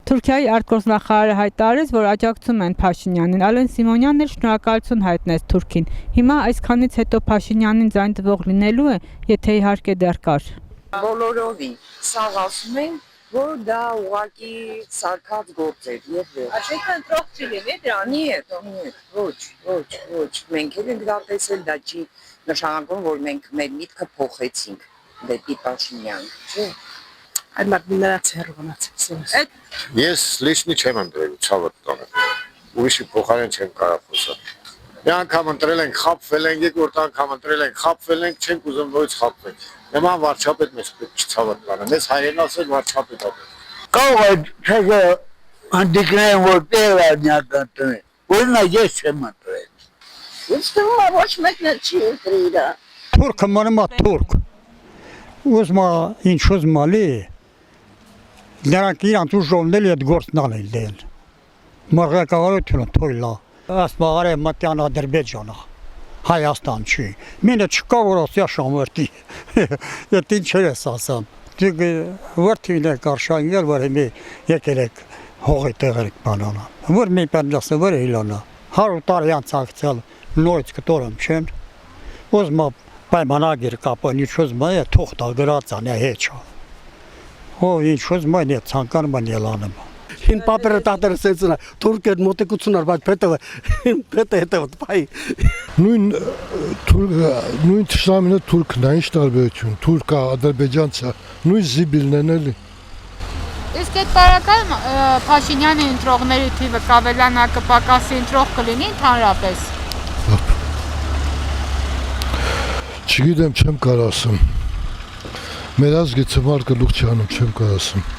Թուրքիայի արտգործնախարարը հայտարարեց, որ աջակցում են Փաշինյանին, Ալեն Սիմոնյանն էլ շնորհակալություն հայտնեց Թուրքին։ Հիմա այսքանից հետո Փաշինյանին ձայն տվող լինելու է, եթե իհարկե դեռ կար։ Բոլորովին, սաղ ասում են, որ դա ուղղակի սարքած գործ էր եւ Այսինքն ընտրող չի լինի դրան։ Ոչ, մենք էլ ենք դա տեսել, դա չի նշանակում, որ մենք մեր միտքը փոխեցինք դեպի Փաշինյան, չէ՞։ Այդ մարդկանց հերողանացել։ Ես լիչնի չեմ ընտրել, ցավոտ տանը։ Ուրիշի փոխարեն չեմ կարող խոսալ։ Մի անգամ ընտրել ենք, խաբվել ենք, երկրորդ անգամ ընտրել ենք, խաբվել ենք, չենք ուզում ոչ խաբվենք։ Նման վարչապետ մեզ պետք չի ցավոտ տանը։ Մեզ հայերեն ասել վարչապետ է։ Կարող է չէ անդիկնեն որ տեղանյական տնի։ Որնա ես չեմ ընտրել։ Ինձ թվում է ոչ մեկն էլ չի ընտրել։ Թուրքը մնում է թուրք։ Ուզմա ինչ ուզմալի։ Նրանք իրանց ուժովնել այդ գործն անել դել։ Մարգարեությունը թույլա։ Ասմաղարե մտյան Ադրբեջանը, Հայաստան չի։ Մինը չկա որ ասյա շամվերտի։ Ետ ինչ ես ասամ։ Դուք վրթին եք արշանգել, որ հիմի եկել եք հողի տեղեր եք բանանա։ Որ մի պանդասը վր իլանա։ 100 տարի անցակցել նույնց կտորում չեն։ Ոզմա պայմանագիր կապան ինչ ուզմա է թուղթա գրածան է հեչա։ Ով ինչ ուզմա է ցանկանում են ելանում։ Հին պապերը տատերը սեցնա, թուրքը մոտեկություն ար, բայց պետը հետը վտպայի։ Նույն թշնամինը թուրքն է, ինչ տարբերություն, թուրքա, ադրբեջանցա, նույն զիբիլն են էլի։ Իսկ այդ տարակայում Փաշինյանի ընտրողների թիվը կավելանա, կպակասի, ընտրող կլինի ընդհանրապես։ Չգիտեմ, չեմ կարող ասում։ Մեր ազգի ցմար գլուխ չանում, չեմ կարող ասում։